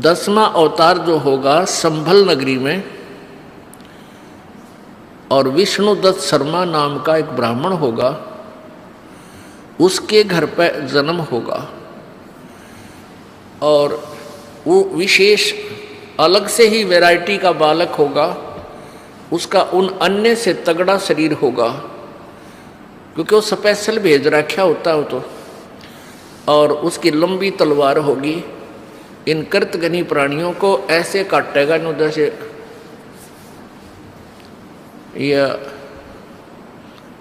10वां अवतार जो होगा संभल नगरी में, और विष्णुदत्त शर्मा नाम का एक ब्राह्मण होगा, उसके घर पर जन्म होगा। और वो विशेष अलग से ही वैरायटी का बालक होगा, उसका उन अन्य से तगड़ा शरीर होगा, क्योंकि वो स्पेशल भेज रखा होता है तो। और उसकी लंबी तलवार होगी। इन कृतघ्नी प्राणियों को ऐसे काटेगा न जैसे या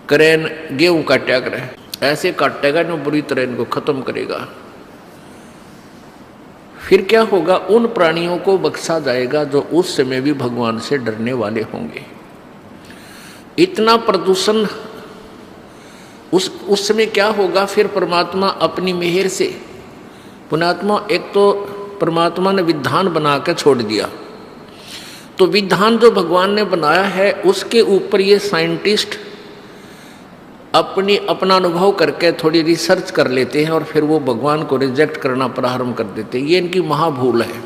करेन गेहूं काटा करे, ऐसे काटेगा न बुरी तरह इनको खत्म करेगा। फिर क्या होगा, उन प्राणियों को बख्शा जाएगा जो उस समय भी भगवान से डरने वाले होंगे। इतना प्रदूषण उस समय क्या होगा, फिर परमात्मा अपनी मेहर से, पुण्यात्मा एक तो परमात्मा ने विधान बना के छोड़ दिया, तो विधान जो भगवान ने बनाया है उसके ऊपर ये साइंटिस्ट अपना अनुभव करके थोड़ी रिसर्च कर लेते हैं और फिर वो भगवान को रिजेक्ट करना प्रारंभ कर देते हैं। ये इनकी महाभूल है।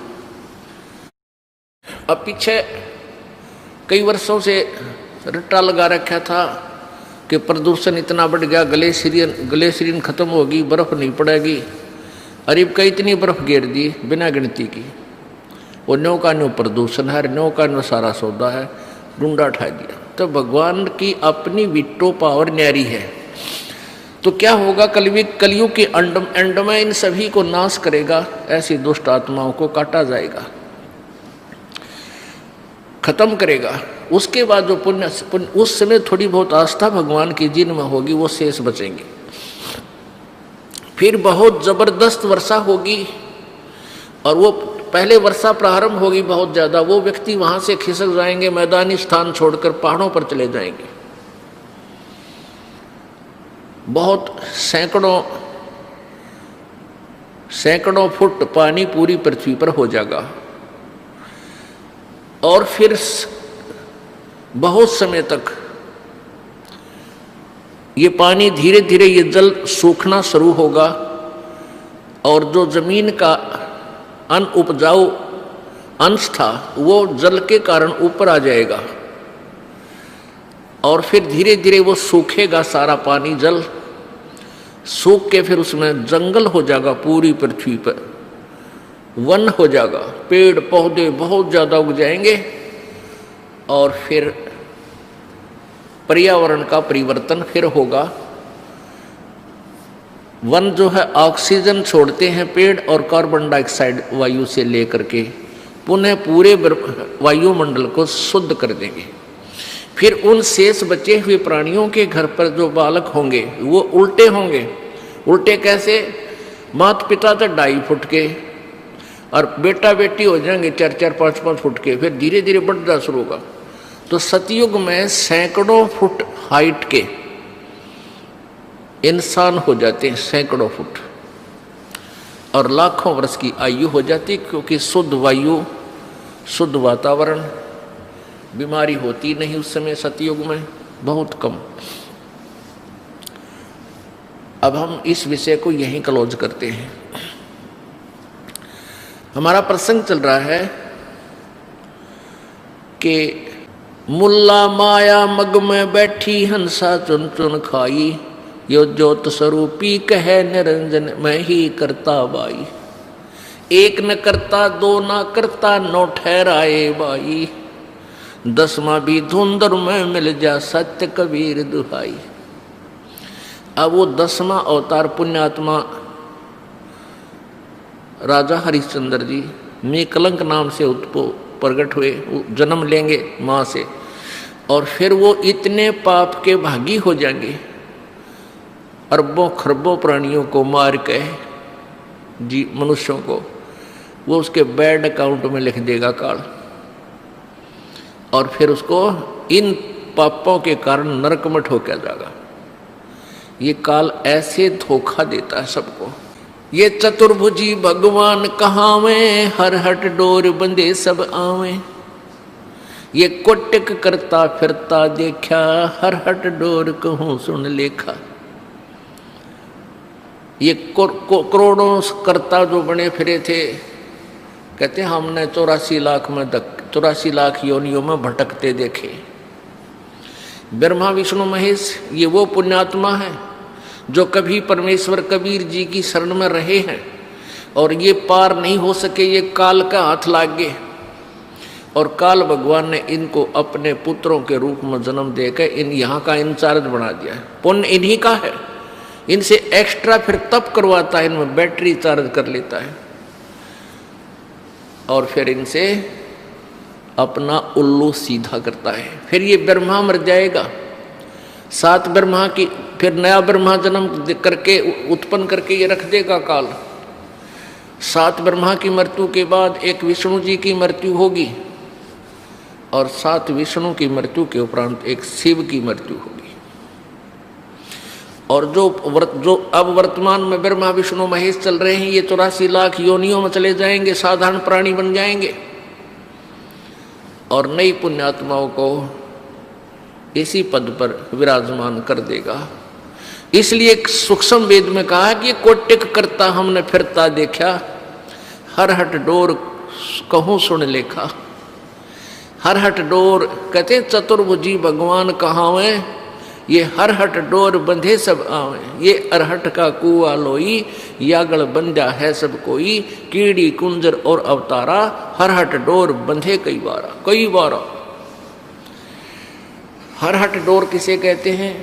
अब पीछे कई वर्षों से रट्टा लगा रखा था कि प्रदूषण इतना बढ़ गया, ग्लेशियन खत्म होगी, बर्फ नहीं पड़ेगी। अरीब का इतनी बर्फ गिर दी बिना गिनती की, वो न्यो का न्यो प्रदूषण है, न्यो का न्यो सारा सौदा है, डूंडा उठा दिया। तो भगवान की अपनी विटो पावर न्यारी है। तो क्या होगा, कलयुग के एंड में इन सभी को नाश करेगा, ऐसी दुष्ट आत्माओं को काटा जाएगा, खत्म करेगा। उसके बाद जो पुण्य उस समय थोड़ी बहुत आस्था भगवान की जिनमें होगी वो शेष बचेंगे। फिर बहुत जबरदस्त वर्षा होगी, और वो पहले वर्षा प्रारंभ होगी बहुत ज्यादा, वो व्यक्ति वहां से खिसक जाएंगे, मैदानी स्थान छोड़कर पहाड़ों पर चले जाएंगे। बहुत सैकड़ों फुट पानी पूरी पृथ्वी पर हो जाएगा, और फिर बहुत समय तक ये पानी धीरे धीरे ये जल सूखना शुरू होगा, और जो जमीन का अनउपजाऊ अंश था वो जल के कारण ऊपर आ जाएगा, और फिर धीरे धीरे वो सूखेगा, सारा पानी जल सूख के फिर उसमें जंगल हो जाएगा, पूरी पृथ्वी पर वन हो जाएगा, पेड़ पौधे बहुत ज्यादा उग जाएंगे, और फिर पर्यावरण का परिवर्तन फिर होगा। वन जो है ऑक्सीजन छोड़ते हैं पेड़, और कार्बन डाइऑक्साइड वायु से लेकर के पुनः पूरे वायुमंडल को शुद्ध कर देंगे। फिर उन शेष बचे हुए प्राणियों के घर पर जो बालक होंगे वो उल्टे होंगे। उल्टे कैसे, माता पिता तो 2.5 फुट के, और बेटा बेटी हो जाएंगे 4-4, 5-5 फुट के, फिर धीरे धीरे बढ़ना शुरू होगा। तो सतयुग में सैकड़ों फुट हाइट के इंसान हो जाते हैं, सैकड़ों फुट, और लाखों वर्ष की आयु हो जाती, क्योंकि शुद्ध वायु, शुद्ध वातावरण, बीमारी होती नहीं उस समय सतयुग में, बहुत कम। अब हम इस विषय को यहीं क्लोज करते हैं। हमारा प्रसंग चल रहा है कि मुल्ला माया मग में बैठी हंसा चुन चुन खाई, यो ज्योत स्वरूपी कहे निरंजन मैं ही करता बाई। एक न करता दो न करता नौ ठहराए बाई, 10वां भी धुंधर में मिल जा सत्य कबीर दुहाई। अब वो 10वां अवतार पुण्यात्मा राजा हरिश्चंद्र जी मेकलंक नाम से प्रकट हुए, जन्म लेंगे माँ से, और फिर वो इतने पाप के भागी हो जाएंगे, अरबों खरबों प्राणियों को मार के जी मनुष्यों को वो उसके बैड अकाउंट में लिख देगा काल, और फिर उसको इन पापों के कारण नरक में ठोका जाएगा। ये काल ऐसे धोखा देता है सबको। ये चतुर्भुजी भगवान कहावे, हर हट डोर बंदे सब आवे। ये कोटिक करता फिरता देखा, हर हट डोर कहूँ सुन लेखा। ये करोड़ों करता जो बने फिरे थे, कहते हैं हमने 84 लाख योनियों में भटकते देखे। ब्रह्मा विष्णु महेश ये वो पुण्यात्मा है जो कभी परमेश्वर कबीर जी की शरण में रहे हैं और ये पार नहीं हो सके, ये काल का हाथ लाग गए और काल भगवान ने इनको अपने पुत्रों के रूप में जन्म देकर इन यहाँ का इंचार्ज बना दिया है। पुण्य इन्हीं का है, इनसे एक्स्ट्रा फिर तप करवाता है, इनमें बैटरी चार्ज कर लेता है और फिर इनसे अपना उल्लू सीधा करता है। फिर ये ब्रह्मा मर जाएगा, 7 ब्रह्मा की फिर नया ब्रह्मा जन्म करके उत्पन्न करके ये रख देगा काल। 7 ब्रह्मा की मृत्यु के बाद एक विष्णु जी की मृत्यु होगी और 7 विष्णु की मृत्यु के उपरांत एक शिव की मृत्यु होगी। और जो अब वर्तमान में ब्रह्मा विष्णु महेश चल रहे हैं, ये 84 लाख योनियों में चले जाएंगे, साधारण प्राणी बन जाएंगे और नई पुण्यात्माओं को इसी पद पर विराजमान कर देगा। इसलिए सूक्ष्म वेद में कहा कि कोटिक करता हमने फिरता देखा, हर हट डोर कहूँ सुन लेखा। हर हट डोर कहते चतुर्भुजी भगवान कहावे, ये हर हट डोर बंधे सब आवे। ये अरहट का कुआ लोई, यागल बंधा है सब कोई। कीड़ी कुंजर और अवतारा, हर हट डोर बंधे कई बारा। हर हट डोर किसे कहते हैं?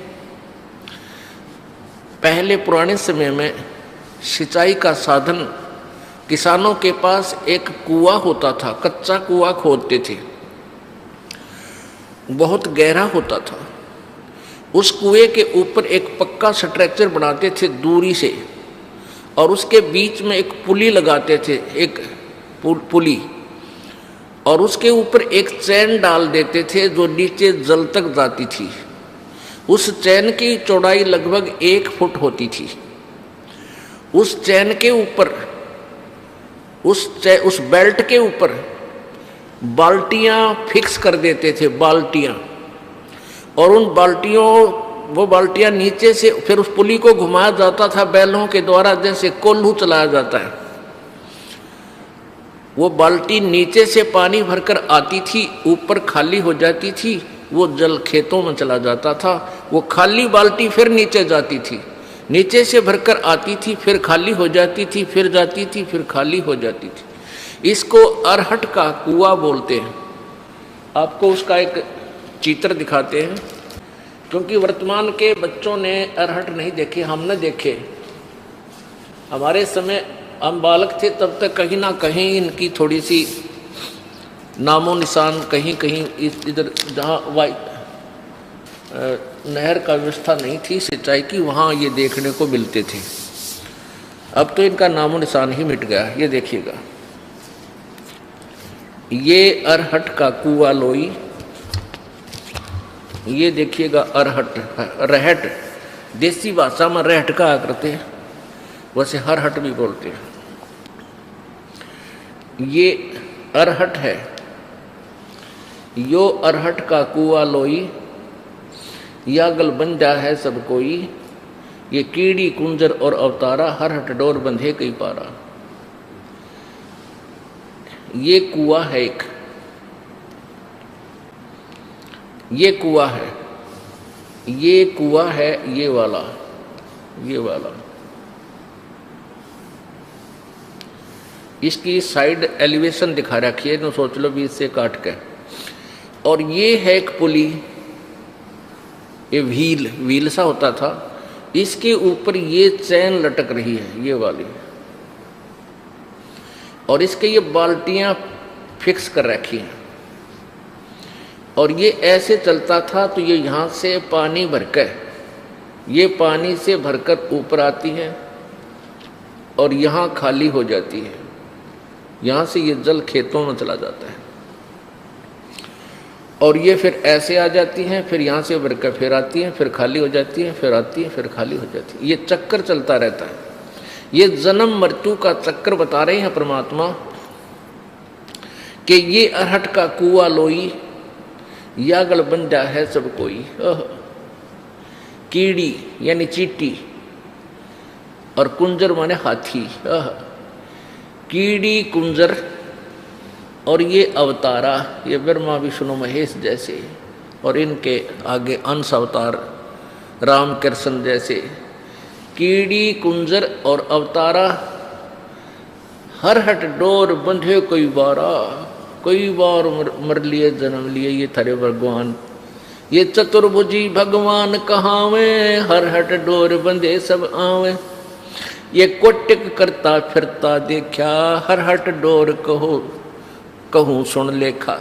पहले पुराने समय में सिंचाई का साधन किसानों के पास एक कुआं होता था, कच्चा कुआं खोदते थे, बहुत गहरा होता था। उस कुएं के ऊपर एक पक्का स्ट्रक्चर बनाते थे दूरी से और उसके बीच में एक पुली लगाते थे, एक पुली, और उसके ऊपर एक चैन डाल देते थे जो नीचे जल तक जाती थी। उस चैन की चौड़ाई लगभग 1 फुट होती थी। उस चैन के ऊपर उस बेल्ट के ऊपर बाल्टियां फिक्स कर देते थे, बाल्टियां, और उन वो बाल्टियां नीचे से फिर उस पुली को घुमाया जाता था बैलों के द्वारा, जैसे कोल्हू चलाया जाता है। वो बाल्टी नीचे से पानी भरकर आती थी, ऊपर खाली हो जाती थी, वो जल खेतों में चला जाता था। वो खाली बाल्टी फिर नीचे जाती थी, नीचे से भरकर आती थी, फिर खाली हो जाती थी, फिर जाती थी, फिर खाली हो जाती थी। इसको अरहट का कुआं बोलते हैं। आपको उसका एक चित्र दिखाते हैं, क्योंकि वर्तमान के बच्चों ने अरहट नहीं देखे, हमने देखे। हमारे समय हम बालक थे तब तक कहीं ना कहीं इनकी थोड़ी सी नामो निशान कहीं कहीं इधर जहाँ नहर का व्यवस्था नहीं थी सिंचाई की, वहाँ ये देखने को मिलते थे। अब तो इनका नामो निशान ही मिट गया। ये देखिएगा, ये अरहट का कुआं लोई, ये देखिएगा अरहट, रहट देसी भाषा में रहट कहा करते हैं, वैसे हरहट भी बोलते हैं। ये अरहट है, यो अरहट का कुआं लोई, या गलबंजा है सब कोई। ये कीड़ी कुंजर और अवतारा, हरहट डोर बंधे कई पारा। ये कुआं है एक, ये कुआं है, ये कुआं है, ये वाला, ये वाला। इसकी साइड एलिवेशन दिखा रखी है, तो सोच लो भी इससे काट के। और ये है एक पुली, ये व्हील सा होता था, इसके ऊपर ये चैन लटक रही है, ये वाली, और इसके ये बाल्टियां फिक्स कर रखी हैं। और ये ऐसे चलता था, तो ये यहाँ से पानी भरकर, ये पानी से भरकर ऊपर आती है और यहाँ खाली हो जाती है। यहाँ से ये जल खेतों में चला जाता है और ये फिर ऐसे आ जाती हैं, फिर यहाँ से भरकर फिर आती हैं, फिर खाली हो जाती हैं, फिर आती हैं, फिर खाली हो जाती है। ये चक्कर चलता रहता है। ये जन्म मृत्यु का चक्कर बता रहे हैं परमात्मा कि ये अरहट का कुआं लोई, या गलबंजा है सब कोई। कीड़ी यानी चींटी और कुंजर माने हाथी। कीड़ी कुंजर और ये अवतारा, ये ब्रह्मा विष्णु महेश जैसे, और इनके आगे अंश अवतार राम कृष्ण जैसे, कीड़ी कुंजर और अवतारा, हर हट डोर बंधे कई बार मर लिए जन्म लिए ये थारे भगवान। ये चतुर्भुजी भगवान कहावे, हर हट डोर बंधे सब आवे। ये कोटिक करता फिरता देखा, हर हट डोर कहूँ सुन लेखा।